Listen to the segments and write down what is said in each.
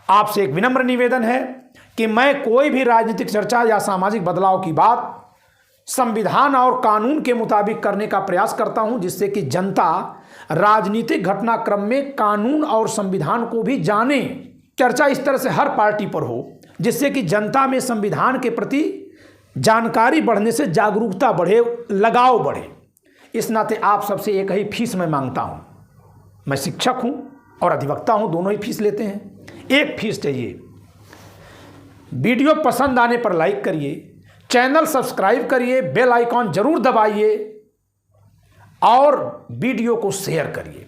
आपसे एक विनम्र निवेदन है कि मैं कोई भी राजनीतिक चर्चा या सामाजिक बदलाव की बात संविधान और कानून के मुताबिक करने का प्रयास करता हूं, जिससे कि जनता राजनीतिक घटनाक्रम में कानून और संविधान को भी जाने। चर्चा इस तरह से हर पार्टी पर हो जिससे कि जनता में संविधान के प्रति जानकारी बढ़ने से जागरूकता बढ़े, लगाव बढ़े। इस नाते आप सबसे एक ही फीस मैं मांगता हूं। मैं शिक्षक हूं और अधिवक्ता हूं, दोनों ही फीस लेते हैं। एक फीस चाहिए। वीडियो पसंद आने पर लाइक करिए, चैनल सब्सक्राइब करिए, बेल आइकॉन जरूर दबाइए और वीडियो को शेयर करिए।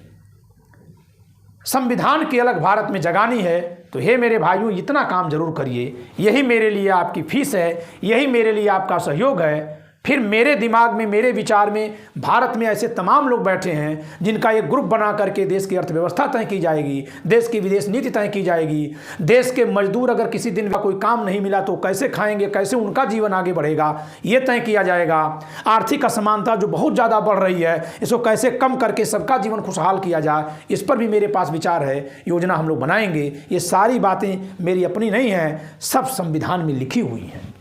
संविधान की अलग भारत में जगानी है तो हे मेरे भाइयों, इतना काम जरूर करिए। यही मेरे लिए आपकी फीस है, यही मेरे लिए आपका सहयोग है। फिर मेरे दिमाग में, मेरे विचार में भारत में ऐसे तमाम लोग बैठे हैं जिनका एक ग्रुप बना करके देश की अर्थव्यवस्था तय की जाएगी, देश की विदेश नीति तय की जाएगी। देश के मजदूर अगर किसी दिन कोई काम नहीं मिला तो कैसे खाएंगे, कैसे उनका जीवन आगे बढ़ेगा, ये तय किया जाएगा। आर्थिक असमानता जो बहुत ज़्यादा बढ़ रही है, इसको कैसे कम करके सबका जीवन खुशहाल किया जाए, इस पर भी मेरे पास विचार है। योजना हम लोग बनाएंगे। ये सारी बातें मेरी अपनी नहीं हैं, सब संविधान में लिखी हुई हैं।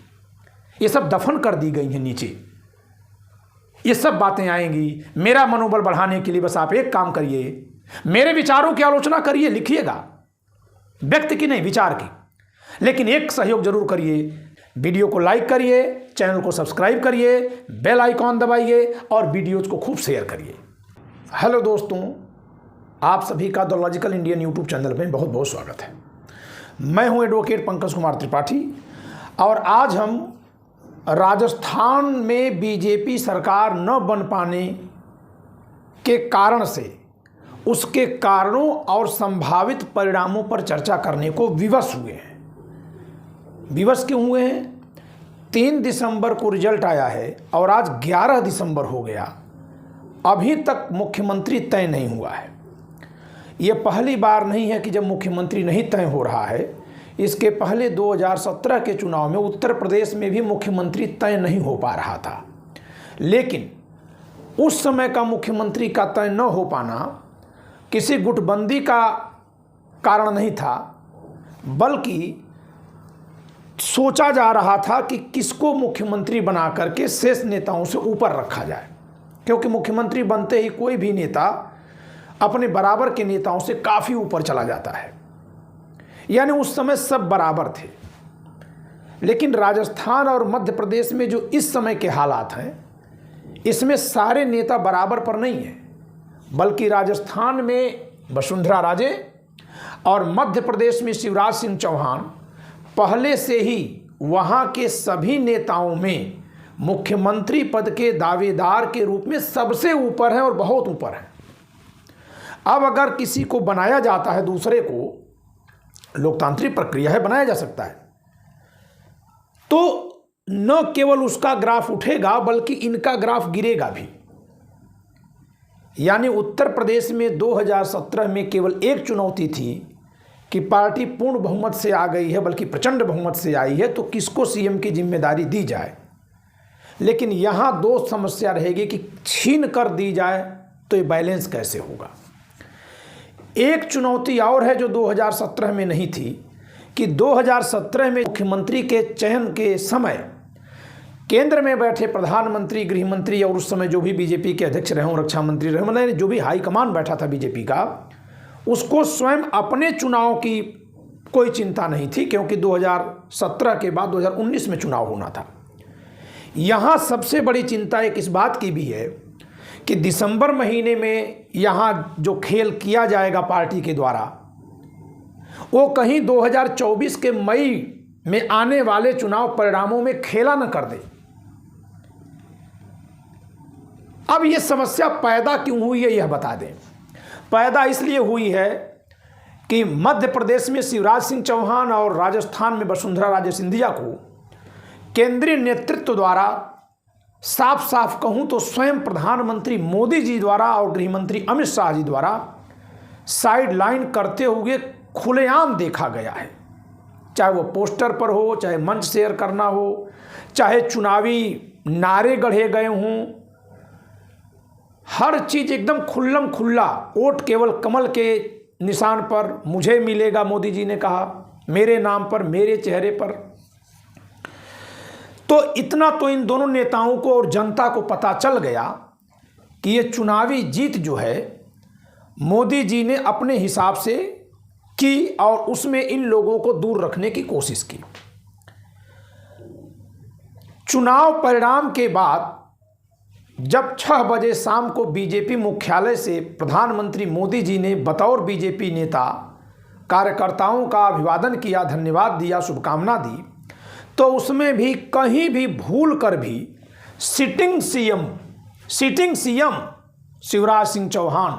ये सब दफन कर दी गई हैं नीचे। ये सब बातें आएंगी। मेरा मनोबल बढ़ाने के लिए बस आप एक काम करिए, मेरे विचारों की आलोचना करिए, लिखिएगा, व्यक्ति की नहीं, विचार की। लेकिन एक सहयोग जरूर करिए, वीडियो को लाइक करिए, चैनल को सब्सक्राइब करिए, बेल आइकॉन दबाइए और वीडियोज को खूब शेयर करिए। हेलो दोस्तों, आप सभी का the logical Indian YouTube channel में बहुत बहुत स्वागत है। मैं हूं एडवोकेट पंकज कुमार त्रिपाठी और आज हम राजस्थान में बीजेपी सरकार न बन पाने के कारण से उसके कारणों और संभावित परिणामों पर चर्चा करने को विवश हुए हैं। विवश क्यों हुए हैं? 3 दिसंबर को रिजल्ट आया है और आज 11 दिसंबर हो गया, अभी तक मुख्यमंत्री तय नहीं हुआ है। ये पहली बार नहीं है कि जब मुख्यमंत्री नहीं तय हो रहा है। इसके पहले 2017 के चुनाव में उत्तर प्रदेश में भी मुख्यमंत्री तय नहीं हो पा रहा था। लेकिन उस समय का मुख्यमंत्री का तय न हो पाना किसी गुटबंदी का कारण नहीं था, बल्कि सोचा जा रहा था कि किसको मुख्यमंत्री बना करके शेष नेताओं से ऊपर रखा जाए, क्योंकि मुख्यमंत्री बनते ही कोई भी नेता अपने बराबर के नेताओं से काफ़ी ऊपर चला जाता है। यानी उस समय सब बराबर थे। लेकिन राजस्थान और मध्य प्रदेश में जो इस समय के हालात हैं, इसमें सारे नेता बराबर पर नहीं है, बल्कि राजस्थान में वसुंधरा राजे और मध्य प्रदेश में शिवराज सिंह चौहान पहले से ही वहाँ के सभी नेताओं में मुख्यमंत्री पद के दावेदार के रूप में सबसे ऊपर हैं और बहुत ऊपर हैं। अब अगर किसी को बनाया जाता है, दूसरे को, लोकतांत्रिक प्रक्रिया है, बनाया जा सकता है, तो न केवल उसका ग्राफ उठेगा बल्कि इनका ग्राफ गिरेगा भी। यानी उत्तर प्रदेश में 2017 में केवल एक चुनौती थी कि पार्टी पूर्ण बहुमत से आ गई है, बल्कि प्रचंड बहुमत से आई है, तो किसको सीएम की जिम्मेदारी दी जाए। लेकिन यहां 2 समस्या रहेगी कि छीन कर दी जाए तो ये बैलेंस कैसे होगा। एक चुनौती और है जो 2017 में नहीं थी कि 2017 में मुख्यमंत्री के चयन के समय केंद्र में बैठे प्रधानमंत्री, गृह मंत्री और उस समय जो भी बीजेपी के अध्यक्ष रहे हों, रक्षा मंत्री रहे, मतलब जो भी हाईकमान बैठा था बीजेपी का, उसको स्वयं अपने चुनाव की कोई चिंता नहीं थी, क्योंकि 2017 के बाद 2019 में चुनाव होना था। यहाँ सबसे बड़ी चिंता एक इस बात की भी है कि दिसंबर महीने में यहाँ जो खेल किया जाएगा पार्टी के द्वारा, वो कहीं 2024 के मई में आने वाले चुनाव परिणामों में खेला न कर दे। अब ये समस्या पैदा क्यों हुई है, यह बता दें। पैदा इसलिए हुई है कि मध्य प्रदेश में शिवराज सिंह चौहान और राजस्थान में वसुंधरा राजे सिंधिया को केंद्रीय नेतृत्व द्वारा, साफ साफ कहूं तो स्वयं प्रधानमंत्री मोदी जी द्वारा और गृह मंत्री अमित शाह जी द्वारा साइडलाइन करते हुए खुलेआम देखा गया है। चाहे वो पोस्टर पर हो, चाहे मंच शेयर करना हो, चाहे चुनावी नारे गढ़े गए हों, हर चीज एकदम खुल्लम खुल्ला। वोट केवल कमल के निशान पर मुझे मिलेगा, मोदी जी ने कहा, मेरे नाम पर, मेरे चेहरे पर। तो इतना तो इन दोनों नेताओं को और जनता को पता चल गया कि ये चुनावी जीत जो है मोदी जी ने अपने हिसाब से की और उसमें इन लोगों को दूर रखने की कोशिश की। चुनाव परिणाम के बाद जब 6 बजे शाम को बीजेपी मुख्यालय से प्रधानमंत्री मोदी जी ने बतौर बीजेपी नेता कार्यकर्ताओं का अभिवादन किया, धन्यवाद दिया, शुभकामना दी, तो उसमें भी कहीं भी भूल कर भी सिटिंग सीएम शिवराज सिंह चौहान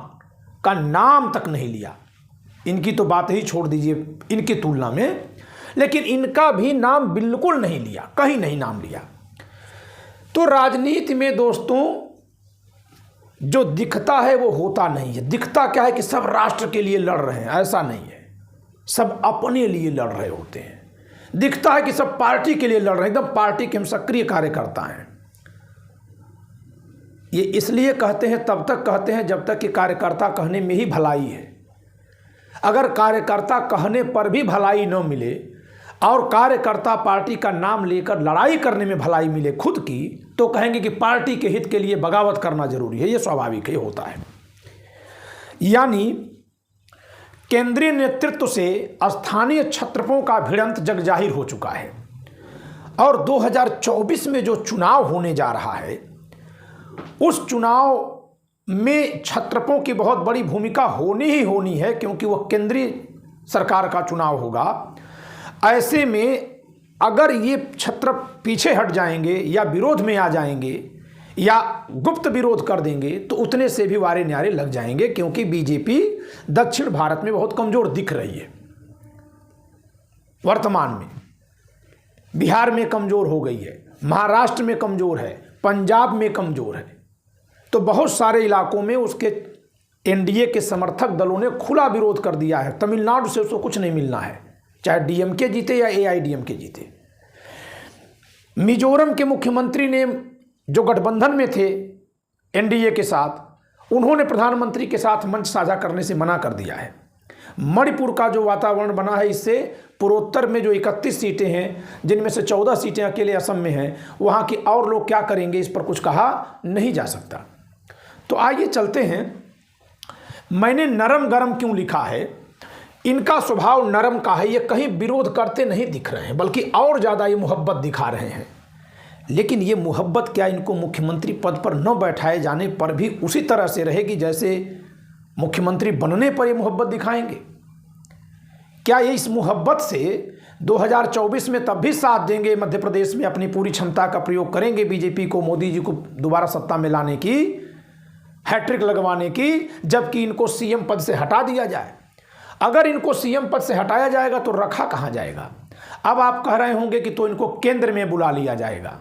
का नाम तक नहीं लिया। इनकी तो बात ही छोड़ दीजिए इनकी तुलना में, लेकिन इनका भी नाम बिल्कुल नहीं लिया, कहीं नहीं नाम लिया। तो राजनीति में दोस्तों जो दिखता है वो होता नहीं है। दिखता क्या है कि सब राष्ट्र के लिए लड़ रहे हैं, ऐसा नहीं है। सब अपने लिए लड़ रहे होते हैं। दिखता है कि सब पार्टी के लिए लड़ रहे हैं, एकदम पार्टी के हम सक्रिय कार्यकर्ता हैं। ये इसलिए कहते हैं, तब तक कहते हैं जब तक कि कार्यकर्ता कहने में ही भलाई है। अगर कार्यकर्ता कहने पर भी भलाई न मिले और कार्यकर्ता पार्टी का नाम लेकर लड़ाई करने में भलाई मिले खुद की, तो कहेंगे कि पार्टी के हित के लिए बगावत करना जरूरी है। ये स्वाभाविक ही होता है। यानी केंद्रीय नेतृत्व से स्थानीय क्षत्रपों का भिड़ंत जग जाहिर हो चुका है और 2024 में जो चुनाव होने जा रहा है उस चुनाव में क्षत्रपों की बहुत बड़ी भूमिका होनी ही होनी है, क्योंकि वह केंद्रीय सरकार का चुनाव होगा। ऐसे में अगर ये क्षत्रप पीछे हट जाएंगे या विरोध में आ जाएंगे या गुप्त विरोध कर देंगे तो उतने से भी वारे न्यारे लग जाएंगे, क्योंकि बीजेपी दक्षिण भारत में बहुत कमजोर दिख रही है। वर्तमान में बिहार में कमजोर हो गई है, महाराष्ट्र में कमजोर है, पंजाब में कमजोर है। तो बहुत सारे इलाकों में उसके एनडीए के समर्थक दलों ने खुला विरोध कर दिया है। तमिलनाडु से उसको कुछ नहीं मिलना है, चाहे डीएमके जीते या एआईडीएमके जीते। मिजोरम के मुख्यमंत्री ने जो गठबंधन में थे एनडीए के साथ, उन्होंने प्रधानमंत्री के साथ मंच साझा करने से मना कर दिया है। मणिपुर का जो वातावरण बना है, इससे पूर्वोत्तर में जो 31 सीटें हैं जिनमें से 14 सीटें अकेले असम में हैं, वहाँ के और लोग क्या करेंगे इस पर कुछ कहा नहीं जा सकता। तो आइए चलते हैं। मैंने नरम गरम क्यों लिखा है, इनका स्वभाव नरम का है। ये कहीं विरोध करते नहीं दिख रहे हैं, बल्कि और ज़्यादा ये मोहब्बत दिखा रहे हैं। लेकिन ये मोहब्बत क्या इनको मुख्यमंत्री पद पर न बैठाए जाने पर भी उसी तरह से रहेगी जैसे मुख्यमंत्री बनने पर ये मोहब्बत दिखाएंगे? क्या ये इस मोहब्बत से 2024 में तब भी साथ देंगे, मध्य प्रदेश में अपनी पूरी क्षमता का प्रयोग करेंगे बीजेपी को, मोदी जी को दोबारा सत्ता में लाने की, हैट्रिक लगवाने की, जबकि इनको सीएम पद से हटा दिया जाए? अगर इनको सीएम पद से हटाया जाएगा तो रखा कहाँ जाएगा? अब आप कह रहे होंगे कि तो इनको केंद्र में बुला लिया जाएगा।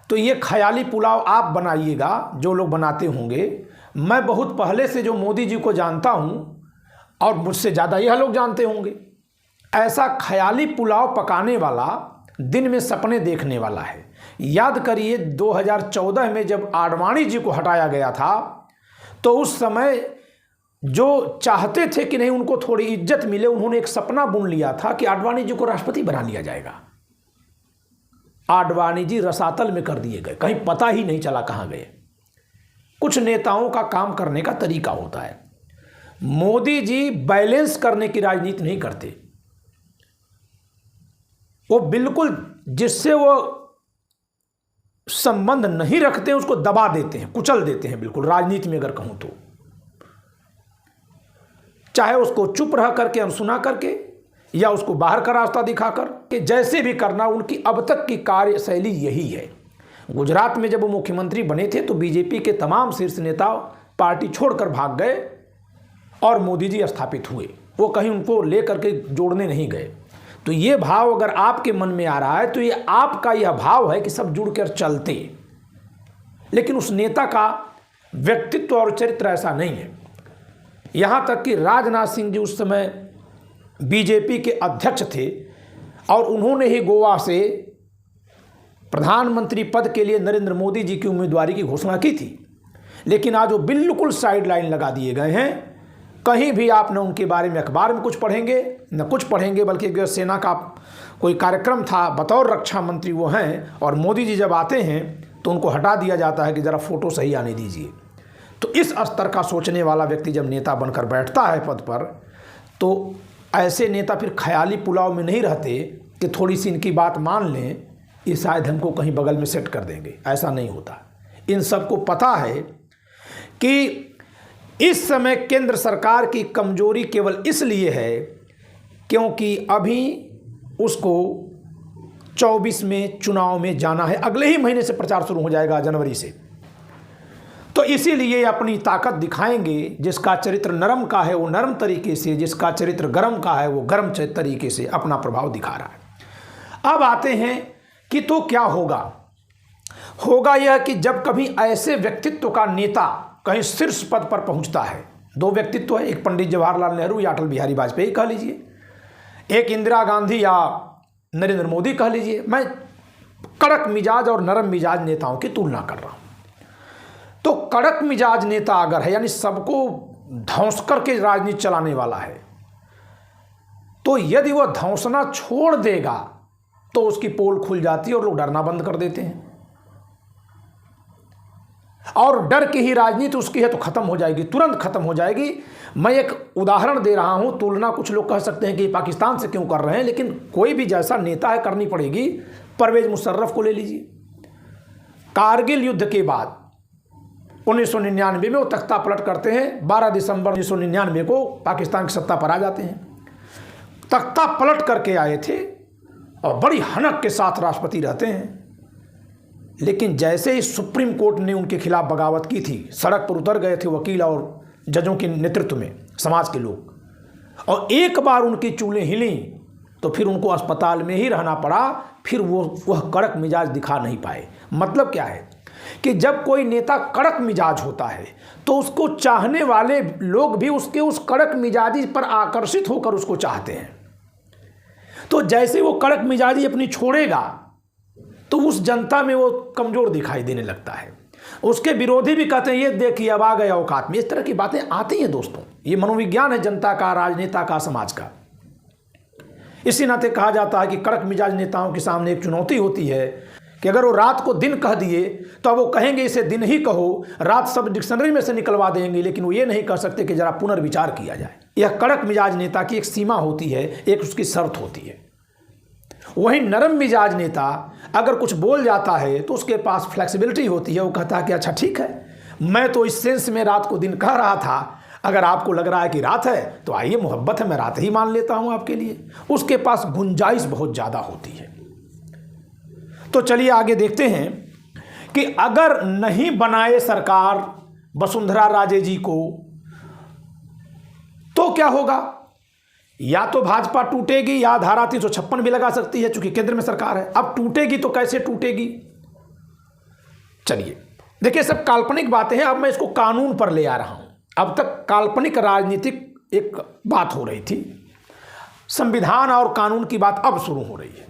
तो ये ख्याली पुलाव आप बनाइएगा, जो लोग बनाते होंगे। मैं बहुत पहले से जो मोदी जी को जानता हूँ और मुझसे ज़्यादा यह लोग जानते होंगे, ऐसा ख्याली पुलाव पकाने वाला, दिन में सपने देखने वाला है। याद करिए 2014 में जब आडवाणी जी को हटाया गया था तो उस समय जो चाहते थे कि नहीं उनको थोड़ी इज्जत मिले, उन्होंने एक सपना बुन लिया था कि आडवाणी जी को राष्ट्रपति बना लिया जाएगा। आडवाणी जी रसातल में कर दिए गए, कहीं पता ही नहीं चला कहाँ गए। कुछ नेताओं का काम करने का तरीका होता है। मोदी जी बैलेंस करने की राजनीति नहीं करते। वो बिल्कुल जिससे वो संबंध नहीं रखते उसको दबा देते हैं, कुचल देते हैं। बिल्कुल राजनीति में अगर कहूं तो, चाहे उसको चुप रह करके, अनसुना करके, या उसको बाहर का रास्ता दिखाकर के, जैसे भी करना, उनकी अब तक की कार्यशैली यही है। गुजरात में जब वो मुख्यमंत्री बने थे तो बीजेपी के तमाम शीर्ष नेता पार्टी छोड़कर भाग गए और मोदी जी स्थापित हुए। वो कहीं उनको लेकर के जोड़ने नहीं गए। तो ये भाव अगर आपके मन में आ रहा है तो ये आपका यह भाव है कि सब जुड़कर चलते, लेकिन उस नेता का व्यक्तित्व और चरित्र ऐसा नहीं है। यहाँ तक कि राजनाथ सिंह जी उस समय बीजेपी के अध्यक्ष थे और उन्होंने ही गोवा से प्रधानमंत्री पद के लिए नरेंद्र मोदी जी की उम्मीदवारी की घोषणा की थी। लेकिन आज वो बिल्कुल साइड लाइन लगा दिए गए हैं कहीं भी आप न उनके बारे में अखबार में कुछ पढ़ेंगे न कुछ पढ़ेंगे, बल्कि अगर सेना का कोई कार्यक्रम था, बतौर रक्षा मंत्री वो हैं, और मोदी जी जब आते हैं तो उनको हटा दिया जाता है कि ज़रा फ़ोटो सही आने दीजिए। तो इस स्तर का सोचने वाला व्यक्ति जब नेता बनकर बैठता है पद पर, तो ऐसे नेता फिर ख्याली पुलाव में नहीं रहते कि थोड़ी सी इनकी बात मान लें, ये शायद हमको कहीं बगल में सेट कर देंगे। ऐसा नहीं होता। इन सबको पता है कि इस समय केंद्र सरकार की कमजोरी केवल इसलिए है क्योंकि अभी उसको 24 में चुनाव में जाना है। अगले ही महीने से प्रचार शुरू हो जाएगा, जनवरी से। तो इसीलिए अपनी ताकत दिखाएंगे। जिसका चरित्र नरम का है वो नरम तरीके से, जिसका चरित्र गर्म का है वो गर्म तरीके से अपना प्रभाव दिखा रहा है। अब आते हैं कि तो क्या होगा। होगा यह कि जब कभी ऐसे व्यक्तित्व का नेता कहीं शीर्ष पद पर पहुंचता है, दो व्यक्तित्व है, एक पंडित जवाहरलाल नेहरू या अटल बिहारी वाजपेयी कह लीजिए, एक इंदिरा गांधी या नरेंद्र मोदी कह लीजिए। मैं कड़क मिजाज और नरम मिजाज नेताओं की तुलना कर रहा हूं। तो कड़क मिजाज नेता अगर है, यानी सबको धौंस करके राजनीति चलाने वाला है, तो यदि वह धौंसना छोड़ देगा तो उसकी पोल खुल जाती है और लोग डरना बंद कर देते हैं। और डर की ही राजनीति उसकी है तो खत्म हो जाएगी, तुरंत खत्म हो जाएगी। मैं एक उदाहरण दे रहा हूं। तुलना कुछ लोग कह सकते हैं कि पाकिस्तान से क्यों कर रहे हैं, लेकिन कोई भी जैसा नेता है करनी पड़ेगी। परवेज मुशर्रफ को ले लीजिए। कारगिल युद्ध के बाद 1999 में वो तख्ता पलट करते हैं। 12 दिसंबर 1999 को पाकिस्तान की सत्ता पर आ जाते हैं। तख्ता पलट करके आए थे और बड़ी हनक के साथ राष्ट्रपति रहते हैं। लेकिन जैसे ही सुप्रीम कोर्ट ने उनके खिलाफ बगावत की थी, सड़क पर उतर गए थे वकील और जजों के नेतृत्व में समाज के लोग, और एक बार उनकी चूलें हिली तो फिर उनको अस्पताल में ही रहना पड़ा। फिर वह कड़क मिजाज दिखा नहीं पाए। मतलब क्या है कि जब कोई नेता कड़क मिजाज होता है तो उसको चाहने वाले लोग भी उसके उस कड़क मिजाजी पर आकर्षित होकर उसको चाहते हैं। तो जैसे वो कड़क मिजाजी अपनी छोड़ेगा तो उस जनता में वो कमज़ोर दिखाई देने लगता है। उसके विरोधी भी कहते हैं ये देखिए अब आ गए औकात में। इस तरह की बातें आती हैं दोस्तों। ये मनोविज्ञान है जनता का, राजनेता का, समाज का। इसी नाते कहा जाता है कि कड़क मिजाज नेताओं के सामने एक चुनौती होती है कि अगर वो रात को दिन कह दिए तो अब वो कहेंगे इसे दिन ही कहो, रात सब डिक्शनरी में से निकलवा देंगे, लेकिन वो ये नहीं कह सकते कि ज़रा पुनर्विचार किया जाए। यह कड़क मिजाज नेता की एक सीमा होती है, एक उसकी शर्त होती है। वहीं नरम मिजाज नेता अगर कुछ बोल जाता है तो उसके पास फ्लेक्सिबिलिटी होती है। वो कहता है कि अच्छा ठीक है, मैं तो इस सेंस में रात को दिन कह रहा था, अगर आपको लग रहा है कि रात है तो आइए, मोहब्बत है, मैं रात ही मान लेता हूं आपके लिए। उसके पास गुंजाइश बहुत ज़्यादा होती है। तो चलिए आगे देखते हैं कि अगर नहीं बनाए सरकार वसुंधरा राजे जी को तो क्या होगा। या तो भाजपा टूटेगी या धारा 356 भी लगा सकती है, चूंकि केंद्र में सरकार है। अब टूटेगी तो कैसे टूटेगी। चलिए देखिए, सब काल्पनिक बातें हैं। अब मैं इसको कानून पर ले आ रहा हूं। अब तक काल्पनिक राजनीतिक एक बात हो रही थी, संविधान और कानून की बात अब शुरू हो रही है।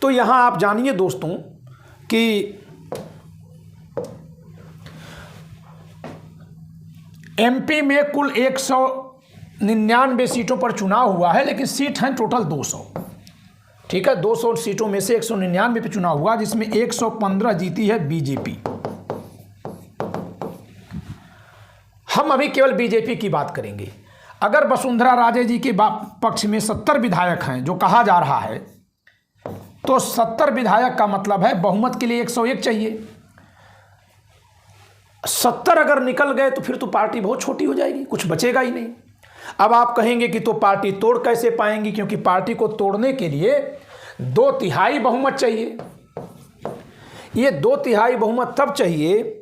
तो यहां आप जानिए दोस्तों कि एमपी में कुल 199 सीटों पर चुनाव हुआ है, लेकिन सीट हैं टोटल 200। ठीक है, 200 सीटों में से 199 पे चुनाव हुआ, जिसमें 115 जीती है बीजेपी। हम अभी केवल बीजेपी की बात करेंगे। अगर वसुंधरा राजे जी के पक्ष में 70 विधायक हैं, जो कहा जा रहा है, तो 70 विधायक का मतलब है बहुमत के लिए 101 चाहिए। 70 अगर निकल गए तो फिर तो पार्टी बहुत छोटी हो जाएगी, कुछ बचेगा ही नहीं। अब आप कहेंगे कि तो पार्टी तोड़ कैसे पाएंगी, क्योंकि पार्टी को तोड़ने के लिए 2/3 बहुमत चाहिए। ये 2/3 बहुमत तब चाहिए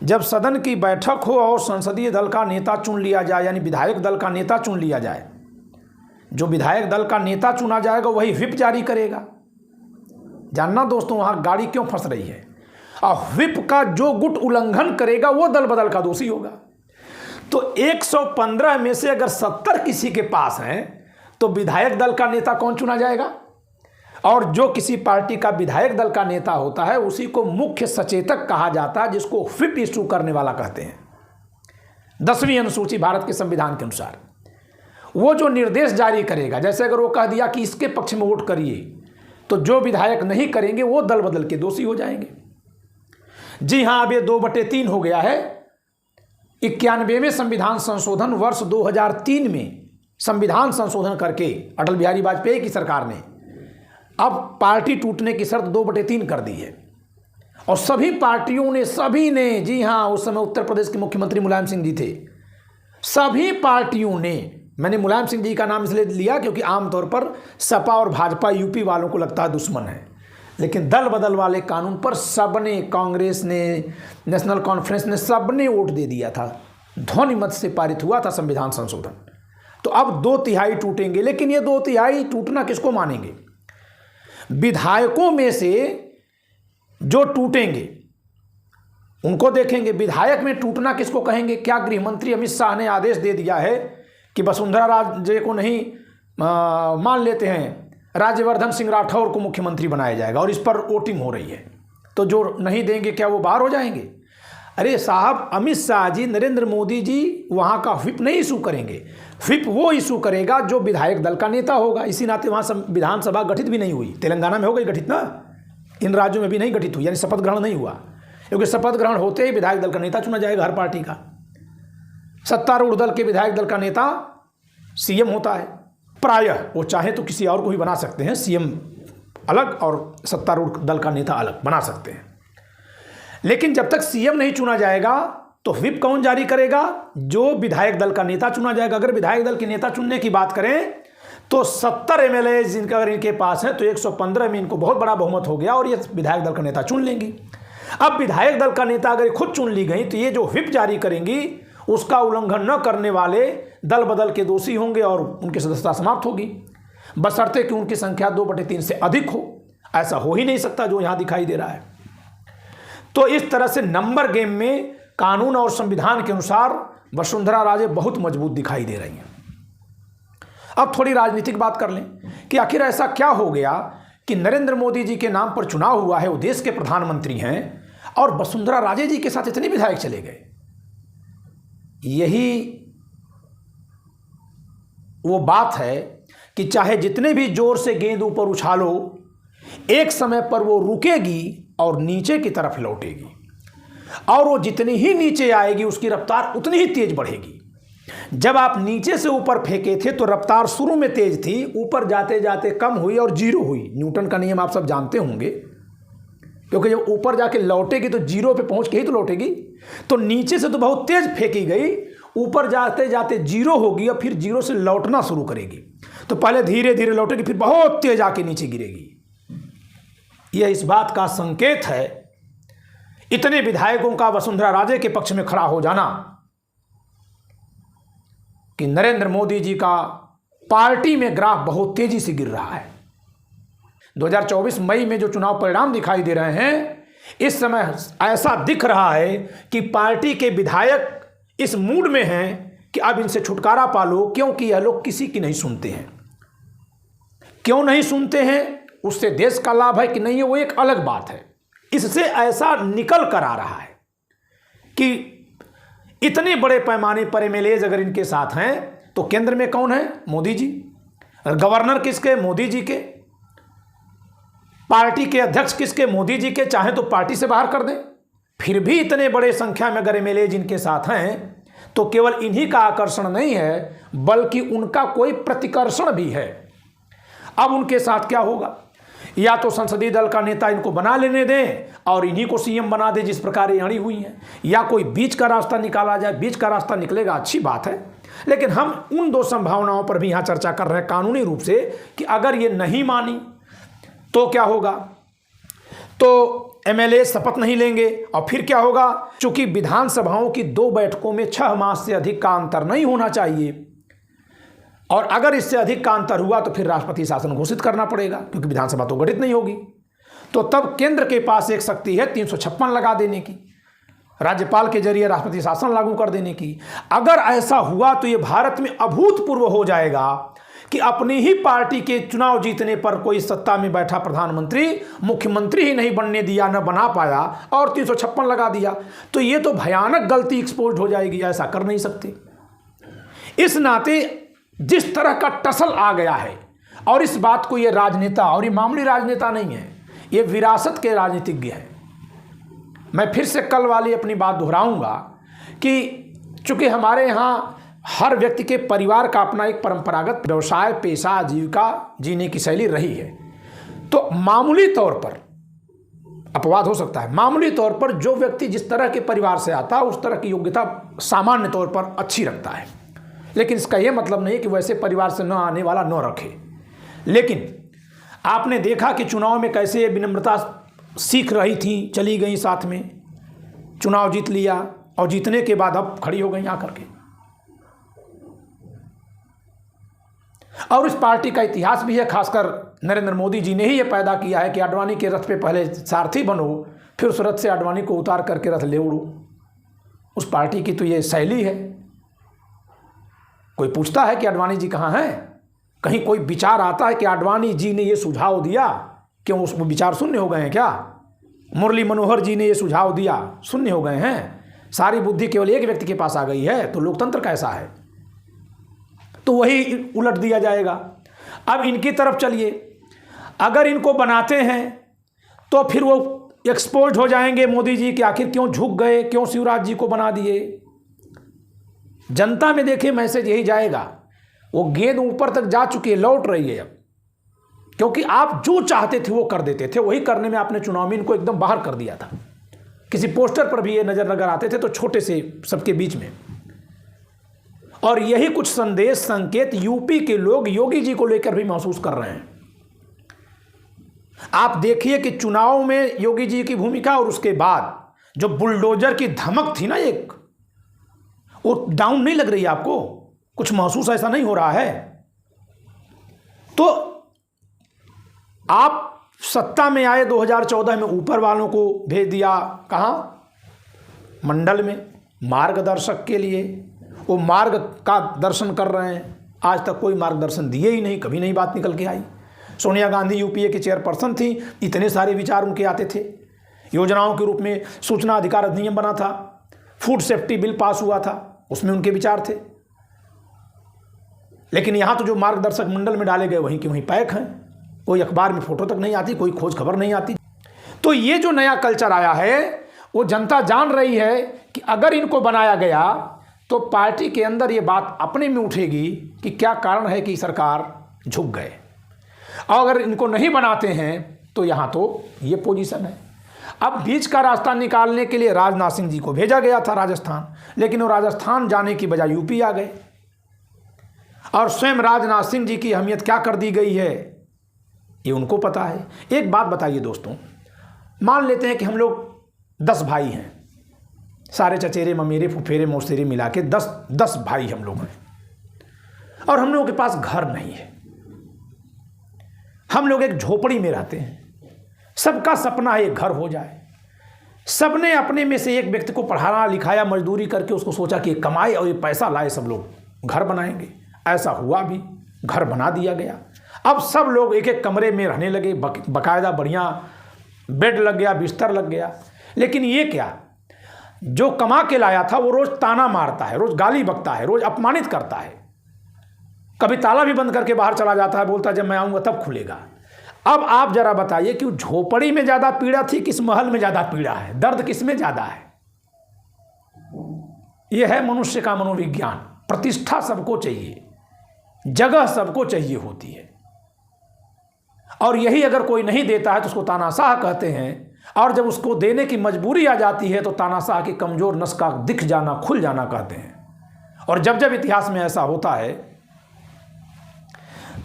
जब सदन की बैठक हो और संसदीय दल का नेता चुन लिया जाए, यानी विधायक दल का नेता चुन लिया जाए। जो विधायक दल का नेता चुना जाएगा वही व्हिप जारी करेगा। जानना दोस्तों वहां गाड़ी क्यों फंस रही है। और व्हिप का जो गुट उल्लंघन करेगा वो दल बदल का दोषी होगा। तो 115 में से अगर 70 किसी के पास हैं तो विधायक दल का नेता कौन चुना जाएगा। और जो किसी पार्टी का विधायक दल का नेता होता है उसी को मुख्य सचेतक कहा जाता है, जिसको व्हिप इशू करने वाला कहते हैं। 10वीं अनुसूची भारत के संविधान के अनुसार। वो जो निर्देश जारी करेगा, जैसे अगर वो कह दिया कि इसके पक्ष में वोट करिए, तो जो विधायक नहीं करेंगे वो दल बदल के दोषी हो जाएंगे। जी हाँ, अब ये 2/3 हो गया है। 91वें संविधान संशोधन वर्ष 2003 में संविधान संशोधन करके अटल बिहारी वाजपेयी की सरकार ने अब पार्टी टूटने की शर्त 2/3 कर दी है। और सभी पार्टियों ने, सभी ने, जी हाँ, उस समय उत्तर प्रदेश के मुख्यमंत्री मुलायम सिंह जी थे, सभी पार्टियों ने, मैंने मुलायम सिंह जी का नाम इसलिए लिया क्योंकि आमतौर पर सपा और भाजपा यूपी वालों को लगता है दुश्मन है, लेकिन दल बदल वाले कानून पर सबने, कांग्रेस ने, नेशनल कॉन्फ्रेंस ने, सबने वोट दे दिया था। ध्वनि मत से पारित हुआ था संविधान संशोधन। तो अब 2/3 टूटेंगे, लेकिन ये 2/3 टूटना किसको मानेंगे? विधायकों में से जो टूटेंगे उनको देखेंगे। विधायक में टूटना किसको कहेंगे? क्या गृह मंत्री अमित शाह ने आदेश दे दिया है कि वसुंधरा राजे को नहीं मान लेते हैं, राज्यवर्धन सिंह राठौर को मुख्यमंत्री बनाया जाएगा और इस पर वोटिंग हो रही है, तो जो नहीं देंगे क्या वो बाहर हो जाएंगे? अरे साहब, अमित शाह जी, नरेंद्र मोदी जी वहाँ का व्हिप नहीं इशू करेंगे। व्हिप वो इशू करेगा जो विधायक दल का नेता होगा। इसी नाते वहाँ विधानसभा गठित भी नहीं हुई। तेलंगाना में हो गई गठित ना, इन राज्यों में भी नहीं गठित हुई, यानी शपथ ग्रहण नहीं हुआ, क्योंकि शपथ ग्रहण होते ही विधायक दल का नेता चुना जाएगा हर पार्टी का। सत्तारूढ़ दल के विधायक दल का नेता सीएम होता है प्रायः। वो चाहे तो किसी और को भी बना सकते हैं, सीएम अलग और सत्तारूढ़ दल का नेता अलग बना सकते हैं। लेकिन जब तक सीएम नहीं चुना जाएगा तो व्हिप कौन जारी करेगा? जो विधायक दल का नेता चुना जाएगा। अगर विधायक दल के नेता चुनने की बात करें तो 70 एमएलए जिनका अगर इनके पास है तो 115 में इनको बहुत बड़ा बहुमत हो गया और ये विधायक दल का नेता चुन लेंगी। अब विधायक दल का नेता अगर खुद चुन ली गई तो ये जो व्हिप जारी करेंगी उसका उल्लंघन न करने वाले दल बदल के दोषी होंगे और उनकी सदस्यता समाप्त होगी, बशर्ते कि उनकी संख्या 2/3 से अधिक हो। ऐसा हो ही नहीं सकता जो यहाँ दिखाई दे रहा है। तो इस तरह से नंबर गेम में कानून और संविधान के अनुसार वसुंधरा राजे बहुत मजबूत दिखाई दे रही हैं। अब थोड़ी राजनीतिक बात कर लें कि आखिर ऐसा क्या हो गया कि नरेंद्र मोदी जी के नाम पर चुनाव हुआ है, वो देश के प्रधानमंत्री हैं और वसुंधरा राजे जी के साथ इतने विधायक चले गए। यही वो बात है कि चाहे जितने भी जोर से गेंद ऊपर उछालो, एक समय पर वो रुकेगी और नीचे की तरफ लौटेगी, और वो जितनी ही नीचे आएगी उसकी रफ्तार उतनी ही तेज बढ़ेगी। जब आप नीचे से ऊपर फेंके थे तो रफ्तार शुरू में तेज थी, ऊपर जाते जाते कम हुई और जीरो हुई। न्यूटन का नियम आप सब जानते होंगे, क्योंकि जब ऊपर जाके लौटेगी तो जीरो पे पहुंच के ही तो लौटेगी। तो नीचे से तो बहुत तेज फेंकी गई, ऊपर जाते जाते जीरो होगी और फिर जीरो से लौटना शुरू करेगी। तो पहले धीरे धीरे लौटेगी, फिर बहुत तेज आके नीचे गिरेगी। यह इस बात का संकेत है, इतने विधायकों का वसुंधरा राजे के पक्ष में खड़ा हो जाना, कि नरेंद्र मोदी जी का पार्टी में ग्राफ बहुत तेजी से गिर रहा है। 2024 मई में जो चुनाव परिणाम दिखाई दे रहे हैं, इस समय ऐसा दिख रहा है कि पार्टी के विधायक इस मूड में हैं कि अब इनसे छुटकारा पा लो, क्योंकि यह लोग किसी की नहीं सुनते हैं। क्यों नहीं सुनते हैं? उससे देश का लाभ है कि नहीं है, वो एक अलग बात है। इससे ऐसा निकल कर आ रहा है कि इतने बड़े पैमाने पर एमएलएज अगर इनके साथ हैं तो केंद्र में कौन है? मोदी जी। गवर्नर किसके? मोदी जी के। पार्टी के अध्यक्ष किसके? मोदी जी के। चाहे तो पार्टी से बाहर कर दें, फिर भी इतने बड़े संख्या में अगर एमएलएज इनके साथ हैं तो केवल इन्हीं का आकर्षण नहीं है, बल्कि उनका कोई प्रतिकर्षण भी है। अब उनके साथ क्या होगा? या तो संसदीय दल का नेता इनको बना लेने दें और इन्हीं को सीएम बना दे, जिस प्रकार ये अड़ी हुई हैं, या कोई बीच का रास्ता निकाला जाए। बीच का रास्ता निकलेगा, अच्छी बात है, लेकिन हम उन दो संभावनाओं पर भी यहाँ चर्चा कर रहे हैं कानूनी रूप से कि अगर ये नहीं मानी तो क्या होगा। तो एमएलए शपथ नहीं लेंगे और फिर क्या होगा? चूंकि विधानसभाओं की 2 बैठकों में 6 मास से अधिक का अंतर नहीं होना चाहिए, और अगर इससे अधिक का अंतर हुआ तो फिर राष्ट्रपति शासन घोषित करना पड़ेगा, क्योंकि विधानसभा तो गठित नहीं होगी। तो तब केंद्र के पास एक शक्ति है 356 लगा देने की, राज्यपाल के जरिए राष्ट्रपति शासन लागू कर देने की। अगर ऐसा हुआ तो ये भारत में अभूतपूर्व हो जाएगा कि अपनी ही पार्टी के चुनाव जीतने पर कोई सत्ता में बैठा प्रधानमंत्री मुख्यमंत्री ही नहीं बनने दिया, न बना पाया और 356 लगा दिया, तो ये तो भयानक गलती एक्सपोज हो जाएगी। ऐसा कर नहीं सकते। इस नाते जिस तरह का टसल आ गया है, और इस बात को ये राजनेता, और ये मामूली राजनेता नहीं है, ये विरासत के राजनीतिज्ञ हैं। मैं फिर से कल वाली अपनी बात दोहराऊंगा कि चूंकि हमारे यहाँ हर व्यक्ति के परिवार का अपना एक परंपरागत व्यवसाय, पेशा, आजीविका जीने की शैली रही है, तो मामूली तौर पर अपवाद हो सकता है, मामूली तौर पर जो व्यक्ति जिस तरह के परिवार से आता है उस तरह की योग्यता सामान्य तौर पर अच्छी रखता है। लेकिन इसका यह मतलब नहीं कि वैसे परिवार से न आने वाला न रखे। लेकिन आपने देखा कि चुनाव में कैसे विनम्रता सीख रही थी, चली गई साथ में, चुनाव जीत लिया और जीतने के बाद अब खड़ी हो गई आकर के। और इस पार्टी का इतिहास भी है, खासकर नरेंद्र मोदी जी ने ही यह पैदा किया है कि आडवाणी के रथ पे पहले सारथी बनो, फिर उस रथ से आडवाणी को उतार करके रथ ले उड़ो। उस पार्टी की तो ये शैली है। कोई पूछता है कि आडवाणी जी कहाँ हैं? कहीं कोई विचार आता है कि आडवाणी जी ने ये सुझाव दिया, क्यों उस विचार शून्य हो गए हैं क्या? मुरली मनोहर जी ने ये सुझाव दिया, शून्य हो गए हैं? सारी बुद्धि केवल एक व्यक्ति के पास आ गई है, तो लोकतंत्र कैसा है? तो वही उलट दिया जाएगा। अब इनकी तरफ चलिए, अगर इनको बनाते हैं तो फिर वो एक्सपोज हो जाएंगे मोदी जी कि आखिर क्यों झुक गए, क्यों शिवराज जी को बना दिए। जनता में देखिए मैसेज यही जाएगा, वो गेंद ऊपर तक जा चुकी है, लौट रही है अब, क्योंकि आप जो चाहते थे वो कर देते थे, वही करने में आपने चुनाव में इनको एकदम बाहर कर दिया था। किसी पोस्टर पर भी ये नजर आते थे तो छोटे से सबके बीच में। और यही कुछ संदेश संकेत यूपी के लोग योगी जी को लेकर भी महसूस कर रहे हैं। आप देखिए कि चुनाव में योगी जी की भूमिका और उसके बाद जो बुलडोजर की धमक थी ना, एक वो डाउन नहीं लग रही है आपको? कुछ महसूस ऐसा नहीं हो रहा है? तो आप सत्ता में आए 2014 में, ऊपर वालों को भेज दिया कहाँ? मंडल में मार्गदर्शक के लिए। वो मार्ग का दर्शन कर रहे हैं, आज तक कोई मार्गदर्शन दिए ही नहीं, कभी नहीं बात निकल के आई। सोनिया गांधी यूपीए की चेयरपर्सन थी, इतने सारे विचार उनके आते थे। योजनाओं के रूप में सूचना अधिकार अधिनियम बना था, फूड सेफ्टी बिल पास हुआ था, उसमें उनके विचार थे। लेकिन यहाँ तो जो मार्गदर्शक मंडल में डाले गए वहीं के वहीं पैक हैं, कोई अखबार में फोटो तक नहीं आती, कोई खोज खबर नहीं आती। तो ये जो नया कल्चर आया है वो जनता जान रही है कि अगर इनको बनाया गया तो पार्टी के अंदर ये बात अपने में उठेगी कि क्या कारण है कि सरकार झुक गए। और अगर इनको नहीं बनाते हैं तो यहाँ तो ये पोजीशन है। अब बीच का रास्ता निकालने के लिए राजनाथ सिंह जी को भेजा गया था राजस्थान, लेकिन वो राजस्थान जाने की बजाय यूपी आ गए। और स्वयं राजनाथ सिंह जी की अहमियत क्या कर दी गई है ये उनको पता है। एक बात बताइए दोस्तों, मान लेते हैं कि हम लोग 10 भाई हैं, सारे चचेरे ममेरे फुफेरे मौसेरे मिला के 10 भाई हम लोग हैं, और हम लोगों के पास घर नहीं है। हम लोग एक झोपड़ी में रहते हैं। सबका सपना है एक घर हो जाए। सबने अपने में से एक व्यक्ति को पढ़ाना लिखाया, मजदूरी करके उसको सोचा कि कमाए और ये पैसा लाए, सब लोग घर बनाएंगे। ऐसा हुआ भी, घर बना दिया गया। अब सब लोग एक एक कमरे में रहने लगे, बाकायदा बढ़िया बेड लग गया, बिस्तर लग गया। लेकिन ये क्या, जो कमा के लाया था वो रोज ताना मारता है, रोज गाली बकता है, रोज अपमानित करता है, कभी ताला भी बंद करके बाहर चला जाता है, बोलता है जब मैं आऊंगा तब खुलेगा। अब आप जरा बताइए कि झोपड़ी में ज्यादा पीड़ा थी, किस महल में ज्यादा पीड़ा है, दर्द किस में ज्यादा है? यह है मनुष्य का मनोविज्ञान। प्रतिष्ठा सबको चाहिए, जगह सबको चाहिए होती है, और यही अगर कोई नहीं देता है तो उसको तानाशाह कहते हैं। और जब उसको देने की मजबूरी आ जाती है तो तानाशाह की कमजोर नस का दिख जाना, खुल जाना कहते हैं। और जब जब इतिहास में ऐसा होता है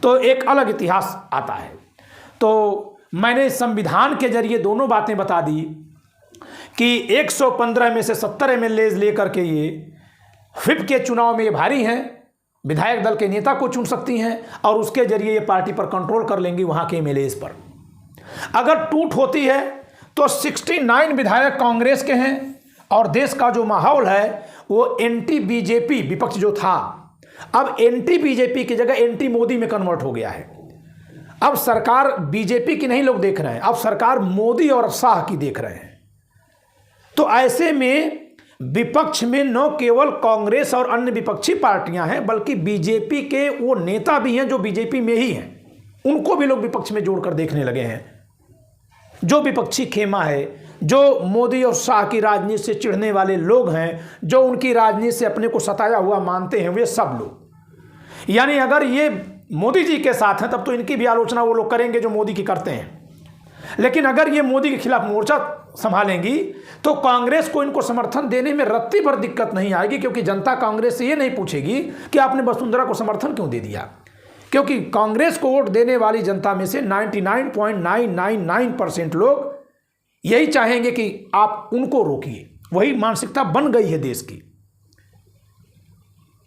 तो एक अलग इतिहास आता है। तो मैंने संविधान के जरिए दोनों बातें बता दी कि 115 में से 70 एमएलए लेकर के ये व्हिप के चुनाव में ये भारी हैं, विधायक दल के नेता को चुन सकती हैं और उसके जरिए ये पार्टी पर कंट्रोल कर लेंगी, वहां के एमएलए पर। अगर टूट होती है तो 69 विधायक कांग्रेस के हैं और देश का जो माहौल है वो एंटी बीजेपी विपक्ष जो था अब एंटी बीजेपी की जगह एंटी मोदी में कन्वर्ट हो गया है। अब सरकार बीजेपी की नहीं लोग देख रहे हैं, अब सरकार मोदी और शाह की देख रहे हैं। तो ऐसे में विपक्ष में न केवल कांग्रेस और अन्य विपक्षी पार्टियां हैं, बल्कि बीजेपी के वो नेता भी हैं जो बीजेपी में ही हैं, उनको भी लोग विपक्ष में जोड़कर देखने लगे हैं। जो विपक्षी खेमा है, जो मोदी और शाह की राजनीति से चिढ़ने वाले लोग हैं, जो उनकी राजनीति से अपने को सताया हुआ मानते हैं, वे सब लोग, यानी अगर ये मोदी जी के साथ हैं तब तो इनकी भी आलोचना वो लोग करेंगे जो मोदी की करते हैं। लेकिन अगर ये मोदी के खिलाफ मोर्चा संभालेंगी तो कांग्रेस को इनको समर्थन देने में रत्ती भर दिक्कत नहीं आएगी, क्योंकि जनता कांग्रेस से ये नहीं पूछेगी कि आपने वसुंधरा को समर्थन क्यों दे दिया, क्योंकि कांग्रेस को वोट देने वाली जनता में से 99.999% लोग यही चाहेंगे कि आप उनको रोकिए। वही मानसिकता बन गई है देश की,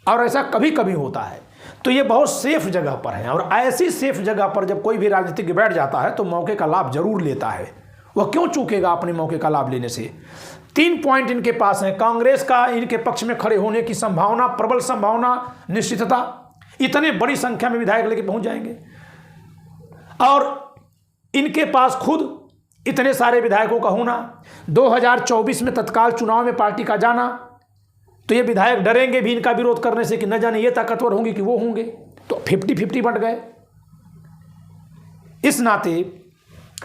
और ऐसा कभी कभी होता है। तो ये बहुत सेफ जगह पर है, और ऐसी सेफ जगह पर जब कोई भी राजनीतिज्ञ बैठ जाता है तो मौके का लाभ जरूर लेता है। वह क्यों चूकेगा अपने मौके का लाभ लेने से। 3 पॉइंट इनके पास हैं। कांग्रेस का इनके पक्ष में खड़े होने की संभावना, प्रबल संभावना, निश्चितता, इतने बड़ी संख्या में विधायक लेके पहुंच जाएंगे, और इनके पास खुद इतने सारे विधायकों का होना, 2024 में तत्काल चुनाव में पार्टी का जाना, तो ये विधायक डरेंगे भी इनका विरोध करने से कि न जाने ये ताकतवर होंगे कि वो होंगे, तो 50-50 बंट गए। इस नाते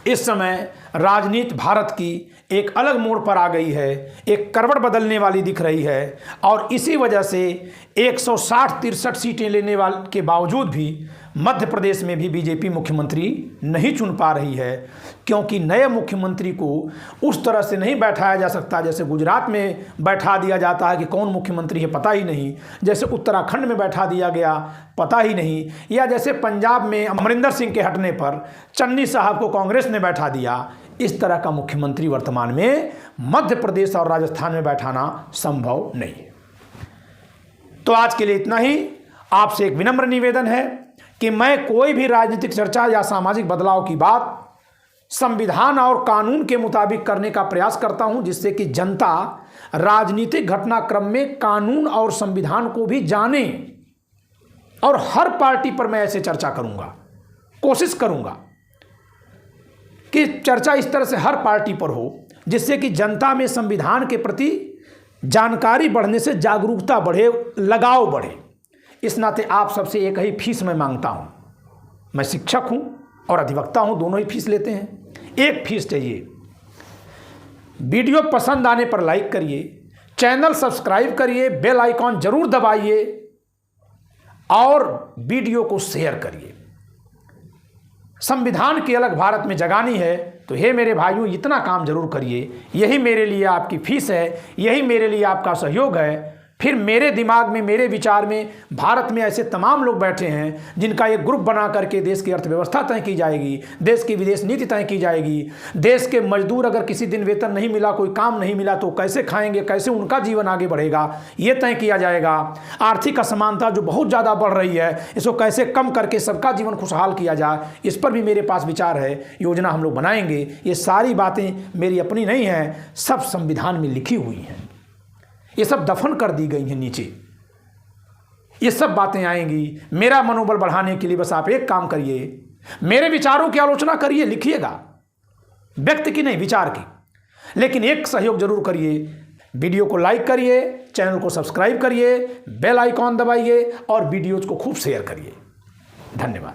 इस समय राजनीति भारत की एक अलग मोड़ पर आ गई है, एक करवट बदलने वाली दिख रही है, और इसी वजह से 160-63 सीटें लेने वाले के बावजूद भी मध्य प्रदेश में भी बीजेपी मुख्यमंत्री नहीं चुन पा रही है, क्योंकि नए मुख्यमंत्री को उस तरह से नहीं बैठाया जा सकता जैसे गुजरात में बैठा दिया जाता है कि कौन मुख्यमंत्री है पता ही नहीं, जैसे उत्तराखंड में बैठा दिया गया पता ही नहीं, या जैसे पंजाब में अमरिंदर सिंह के हटने पर चन्नी साहब को कांग्रेस ने बैठा दिया। इस तरह का मुख्यमंत्री वर्तमान में मध्य प्रदेश और राजस्थान में बैठाना संभव नहीं है। तो आज के लिए इतना ही। आपसे एक विनम्र निवेदन है कि मैं कोई भी राजनीतिक चर्चा या सामाजिक बदलाव की बात संविधान और कानून के मुताबिक करने का प्रयास करता हूं, जिससे कि जनता राजनीतिक घटनाक्रम में कानून और संविधान को भी जाने, और हर पार्टी पर मैं ऐसे चर्चा करूंगा, कोशिश करूंगा कि चर्चा इस तरह से हर पार्टी पर हो जिससे कि जनता में संविधान के प्रति जानकारी बढ़ने से जागरूकता बढ़े, लगाव बढ़े। इस नाते आप सबसे एक ही फीस मैं मांगता हूं। मैं शिक्षक हूं और अधिवक्ता हूं, दोनों ही फीस लेते हैं। एक फीस चाहिए। वीडियो पसंद आने पर लाइक करिए, चैनल सब्सक्राइब करिए, बेल आइकॉन जरूर दबाइए और वीडियो को शेयर करिए। संविधान की अलग भारत में जगानी है तो हे मेरे भाइयों, इतना काम जरूर करिए। यही मेरे लिए आपकी फीस है, यही मेरे लिए आपका सहयोग है। फिर मेरे दिमाग में, मेरे विचार में भारत में ऐसे तमाम लोग बैठे हैं जिनका एक ग्रुप बना करके देश की अर्थव्यवस्था तय की जाएगी, देश की विदेश नीति तय की जाएगी। देश के मजदूर अगर किसी दिन वेतन नहीं मिला, कोई काम नहीं मिला तो कैसे खाएंगे, कैसे उनका जीवन आगे बढ़ेगा, ये तय किया जाएगा। आर्थिक असमानता जो बहुत ज़्यादा बढ़ रही है, इसको कैसे कम करके सबका जीवन खुशहाल किया जाए, इस पर भी मेरे पास विचार है, योजना हम लोग बनाएंगे। ये सारी बातें मेरी अपनी नहीं हैं, सब संविधान में लिखी हुई हैं। ये सब दफन कर दी गई हैं नीचे। ये सब बातें आएंगी। मेरा मनोबल बढ़ाने के लिए बस आप एक काम करिए, मेरे विचारों की आलोचना करिए, लिखिएगा, व्यक्ति की नहीं, विचार की। लेकिन एक सहयोग जरूर करिए, वीडियो को लाइक करिए, चैनल को सब्सक्राइब करिए, बेल आइकॉन दबाइए और वीडियोज को खूब शेयर करिए। धन्यवाद।